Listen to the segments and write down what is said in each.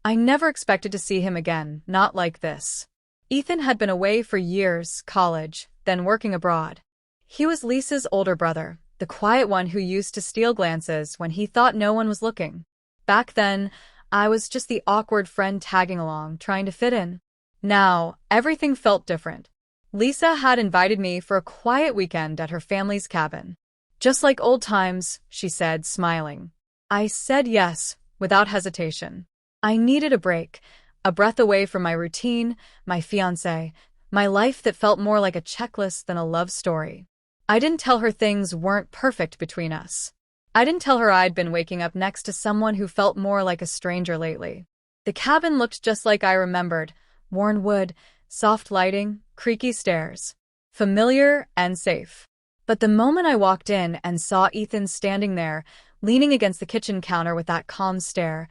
I never expected to see him again, not like this. Ethan had been away for years, college, then working abroad. He was Lisa's older brother, the quiet one who used to steal glances when he thought no one was looking. Back then, I was just the awkward friend tagging along, trying to fit in. Now, everything felt different. Lisa had invited me for a quiet weekend at her family's cabin. Just like old times, she said, smiling. I said yes, without hesitation. I needed a break, a breath away from my routine, my fiancé, my life that felt more like a checklist than a love story. I didn't tell her things weren't perfect between us. I didn't tell her I'd been waking up next to someone who felt more like a stranger lately. The cabin looked just like I remembered, worn wood, soft lighting, creaky stairs. Familiar and safe. But the moment I walked in and saw Ethan standing there, leaning against the kitchen counter with that calm stare,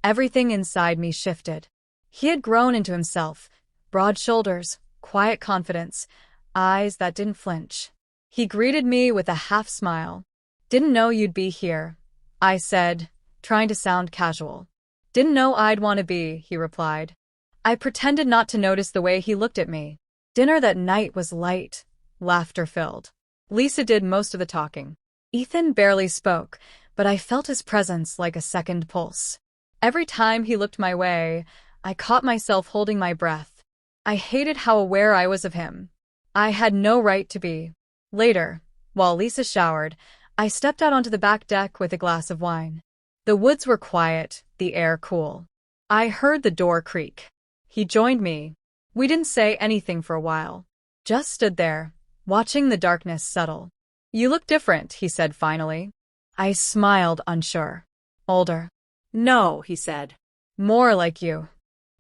everything inside me shifted. He had grown into himself, broad shoulders, quiet confidence, eyes that didn't flinch. He greeted me with a half smile. Didn't know you'd be here, I said, trying to sound casual. Didn't know I'd want to be, he replied. I pretended not to notice the way he looked at me. Dinner that night was light, laughter-filled. Lisa did most of the talking. Ethan barely spoke, but I felt his presence like a second pulse. Every time he looked my way, I caught myself holding my breath. I hated how aware I was of him. I had no right to be. Later, while Lisa showered, I stepped out onto the back deck with a glass of wine. The woods were quiet, the air cool. I heard the door creak. He joined me. We didn't say anything for a while. Just stood there, watching the darkness settle. You look different, he said finally. I smiled, unsure. Older. No, he said. More like you.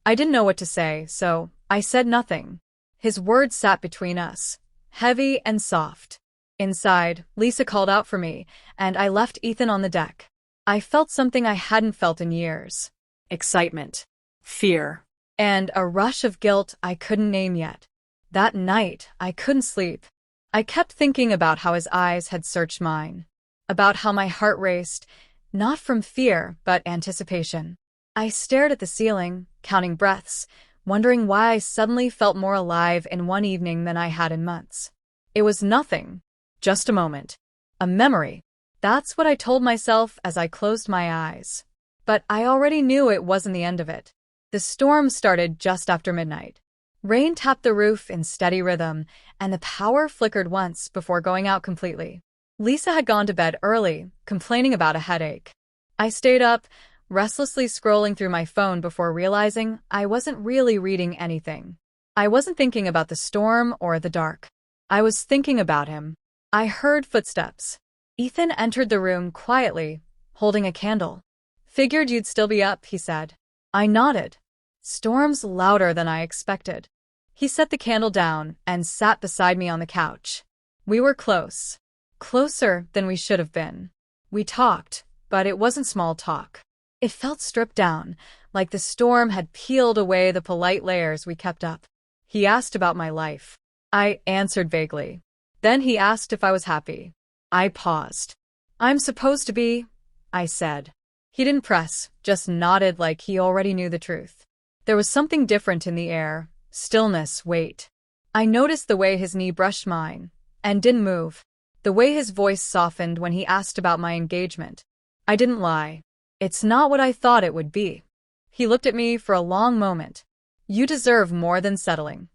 I didn't know what to say, so I said nothing. His words sat between us, heavy and soft. Inside, Lisa called out for me, and I left Ethan on the deck. I felt something I hadn't felt in years. Excitement. Fear. And a rush of guilt I couldn't name yet. That night, I couldn't sleep. I kept thinking about how his eyes had searched mine. About how my heart raced, not from fear, but anticipation. I stared at the ceiling, counting breaths, wondering why I suddenly felt more alive in one evening than I had in months. It was nothing. Just a moment. A memory. That's what I told myself as I closed my eyes. But I already knew it wasn't the end of it. The storm started just after midnight. Rain tapped the roof in steady rhythm, and the power flickered once before going out completely. Lisa had gone to bed early, complaining about a headache. I stayed up, restlessly scrolling through my phone before realizing I wasn't really reading anything. I wasn't thinking about the storm or the dark. I was thinking about him. I heard footsteps. Ethan entered the room quietly, holding a candle. Figured you'd still be up, he said. I nodded. Storm's louder than I expected. He set the candle down and sat beside me on the couch. We were close. Closer than we should have been. We talked, but it wasn't small talk. It felt stripped down, like the storm had peeled away the polite layers we kept up. He asked about my life. I answered vaguely. Then he asked if I was happy. I paused. I'm supposed to be, I said. He didn't press, just nodded like he already knew the truth. There was something different in the air, stillness, weight. I noticed the way his knee brushed mine, and didn't move. The way his voice softened when he asked about my engagement. I didn't lie. It's not what I thought it would be. He looked at me for a long moment. You deserve more than settling.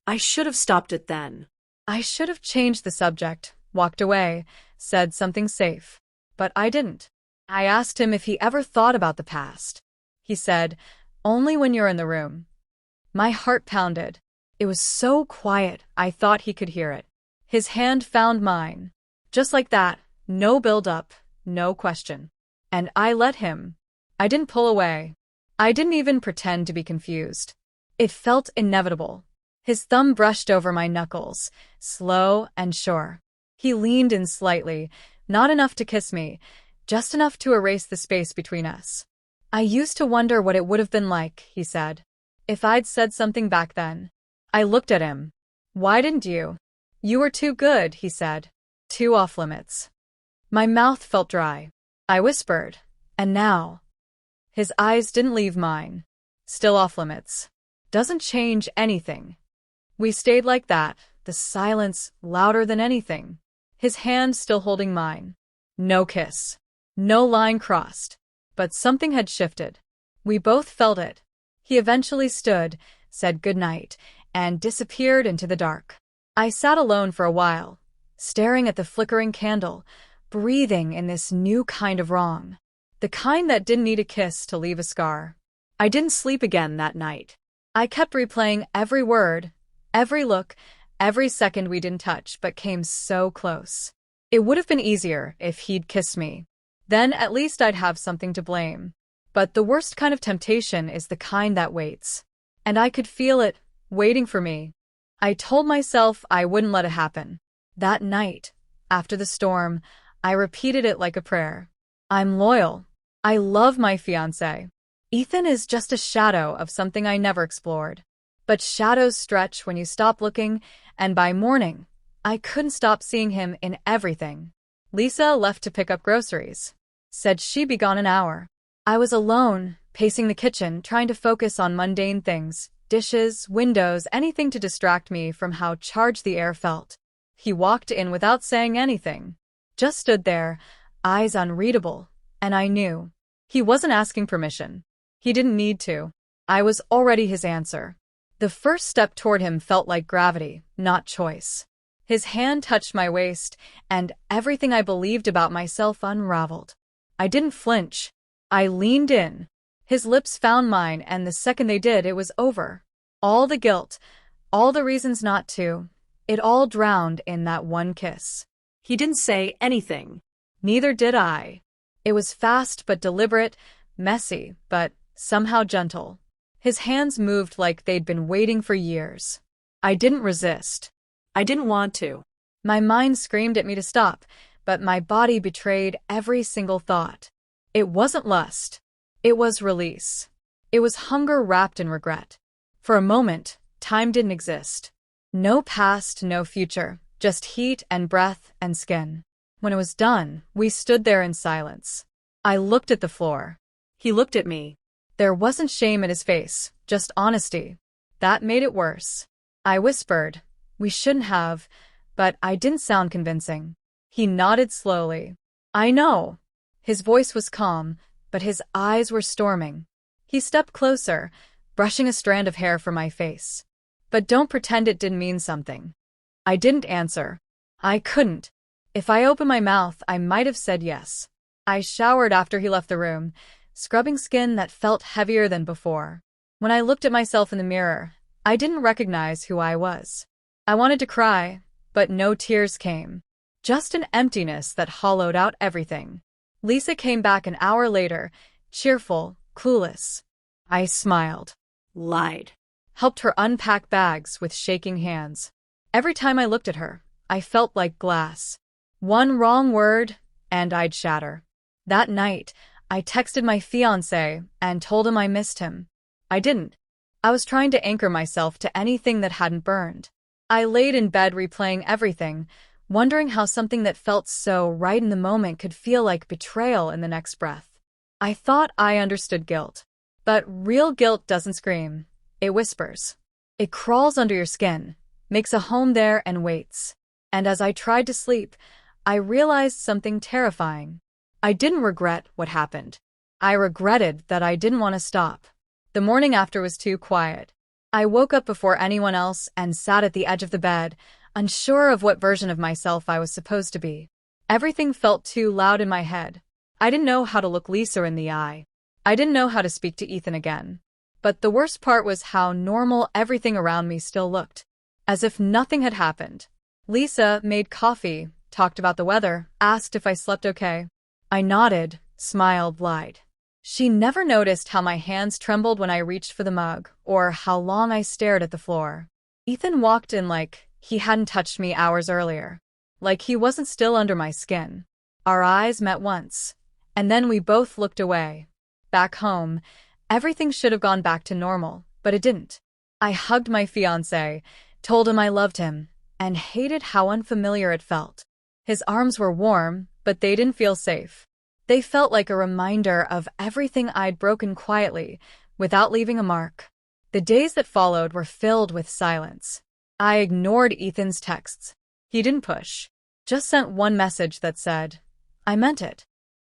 I should have stopped it then. I should have changed the subject, walked away, said something safe. But I didn't. I asked him if he ever thought about the past. He said, only when you're in the room. My heart pounded. It was so quiet, I thought he could hear it. His hand found mine. Just like that, no build-up, no question. And I let him. I didn't pull away. I didn't even pretend to be confused. It felt inevitable. His thumb brushed over my knuckles, slow and sure. He leaned in slightly, not enough to kiss me, just enough to erase the space between us. I used to wonder what it would have been like, he said, if I'd said something back then. I looked at him. Why didn't you? You were too good, he said. Too off limits. My mouth felt dry. I whispered, and now? His eyes didn't leave mine. still off limits. Doesn't change anything. We stayed like that, the silence louder than anything. His hand still holding mine. No kiss. No line crossed. But something had shifted. We both felt it. He eventually stood, said goodnight, and disappeared into the dark. I sat alone for a while, staring at the flickering candle, breathing in this new kind of wrong. The kind that didn't need a kiss to leave a scar. I didn't sleep again that night. I kept replaying every word, every look, every second we didn't touch but came so close. It would have been easier if he'd kissed me. Then at least I'd have something to blame. But the worst kind of temptation is the kind that waits. And I could feel it, waiting for me. I told myself I wouldn't let it happen. That night, after the storm, I repeated it like a prayer. I'm loyal. I love my fiancé. Ethan is just a shadow of something I never explored. But shadows stretch when you stop looking, and by morning, I couldn't stop seeing him in everything. Lisa left to pick up groceries. Said she'd be gone an hour. I was alone, pacing the kitchen, trying to focus on mundane things, dishes, windows, anything to distract me from how charged the air felt. He walked in without saying anything. Just stood there, eyes unreadable, and I knew. He wasn't asking permission. He didn't need to. I was already his answer. The first step toward him felt like gravity, not choice. His hand touched my waist, and everything I believed about myself unraveled. I didn't flinch. I leaned in. His lips found mine, and the second they did, it was over. All the guilt, all the reasons not to, it all drowned in that one kiss. He didn't say anything. Neither did I. It was fast but deliberate, messy but somehow gentle. His hands moved like they'd been waiting for years. I didn't resist. I didn't want to. My mind screamed at me to stop, but my body betrayed every single thought. It wasn't lust. It was release. It was hunger wrapped in regret. For a moment, time didn't exist. No past, no future, just heat and breath and skin. When it was done, we stood there in silence. I looked at the floor. He looked at me. There wasn't shame in his face, just honesty. That made it worse. I whispered, we shouldn't have, but I didn't sound convincing. He nodded slowly. I know. His voice was calm, but his eyes were storming. He stepped closer, brushing a strand of hair from my face. But don't pretend it didn't mean something. I didn't answer. I couldn't. If I opened my mouth, I might have said yes. I showered after he left the room, scrubbing skin that felt heavier than before. When I looked at myself in the mirror, I didn't recognize who I was. I wanted to cry, but no tears came. Just an emptiness that hollowed out everything. Lisa came back an hour later, cheerful, clueless. I smiled. Lied. Helped her unpack bags with shaking hands. Every time I looked at her, I felt like glass. One wrong word, and I'd shatter. That night, I texted my fiancé and told him I missed him. I didn't. I was trying to anchor myself to anything that hadn't burned. I laid in bed replaying everything, wondering how something that felt so right in the moment could feel like betrayal in the next breath. I thought I understood guilt. But real guilt doesn't scream. It whispers. It crawls under your skin, makes a home there and waits. And as I tried to sleep, I realized something terrifying. I didn't regret what happened. I regretted that I didn't want to stop. The morning after was too quiet. I woke up before anyone else and sat at the edge of the bed, unsure of what version of myself I was supposed to be. Everything felt too loud in my head. I didn't know how to look Lisa in the eye. I didn't know how to speak to Ethan again. But the worst part was how normal everything around me still looked. As if nothing had happened. Lisa made coffee, talked about the weather, asked if I slept okay. I nodded, smiled, lied. She never noticed how my hands trembled when I reached for the mug, or how long I stared at the floor. Ethan walked in like he hadn't touched me hours earlier. Like he wasn't still under my skin. Our eyes met once, and then we both looked away. Back home, everything should have gone back to normal, but it didn't. I hugged my fiancé, told him I loved him, and hated how unfamiliar it felt. His arms were warm, but they didn't feel safe. They felt like a reminder of everything I'd broken quietly, without leaving a mark. The days that followed were filled with silence. I ignored Ethan's texts. He didn't push. Just sent one message that said, "I meant it."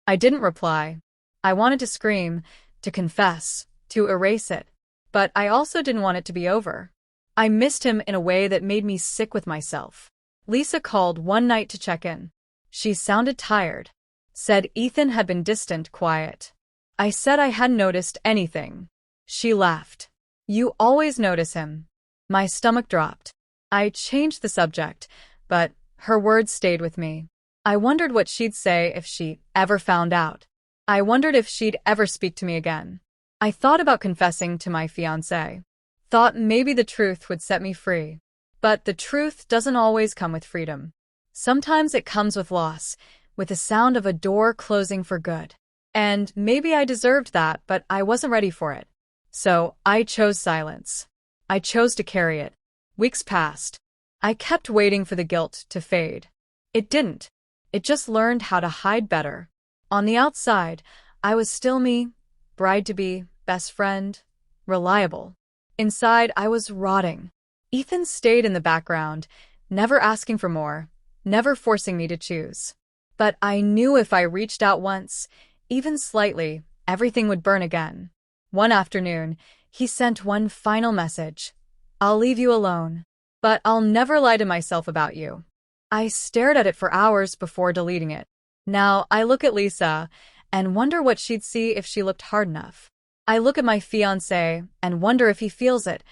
I didn't reply. I wanted to scream, to confess, to erase it. But I also didn't want it to be over. I missed him in a way that made me sick with myself. Lisa called one night to check in. She sounded tired. Said Ethan had been distant, quiet. I said I hadn't noticed anything. She laughed. "You always notice him." My stomach dropped. I changed the subject, but her words stayed with me. I wondered what she'd say if she ever found out. I wondered if she'd ever speak to me again. I thought about confessing to my fiancé. Thought maybe the truth would set me free. But the truth doesn't always come with freedom. Sometimes it comes with loss, with the sound of a door closing for good. And maybe I deserved that, but I wasn't ready for it. So I chose silence. I chose to carry it. Weeks passed. I kept waiting for the guilt to fade. It didn't. It just learned how to hide better. On the outside, I was still me, bride-to-be, best friend, reliable. Inside, I was rotting. Ethan stayed in the background, never asking for more, never forcing me to choose. But I knew if I reached out once, even slightly, everything would burn again. One afternoon, he sent one final message. "I'll leave you alone, but I'll never lie to myself about you." I stared at it for hours before deleting it. Now I look at Lisa and wonder what she'd see if she looked hard enough. I look at my fiancé and wonder if he feels it,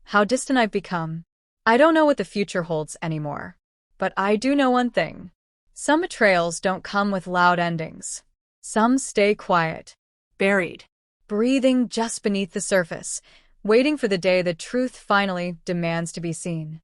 how distant I've become. I don't know what the future holds anymore. But I do know one thing. Some betrayals don't come with loud endings. Some stay quiet, Buried. breathing just beneath the surface, waiting for the day the truth finally demands to be seen.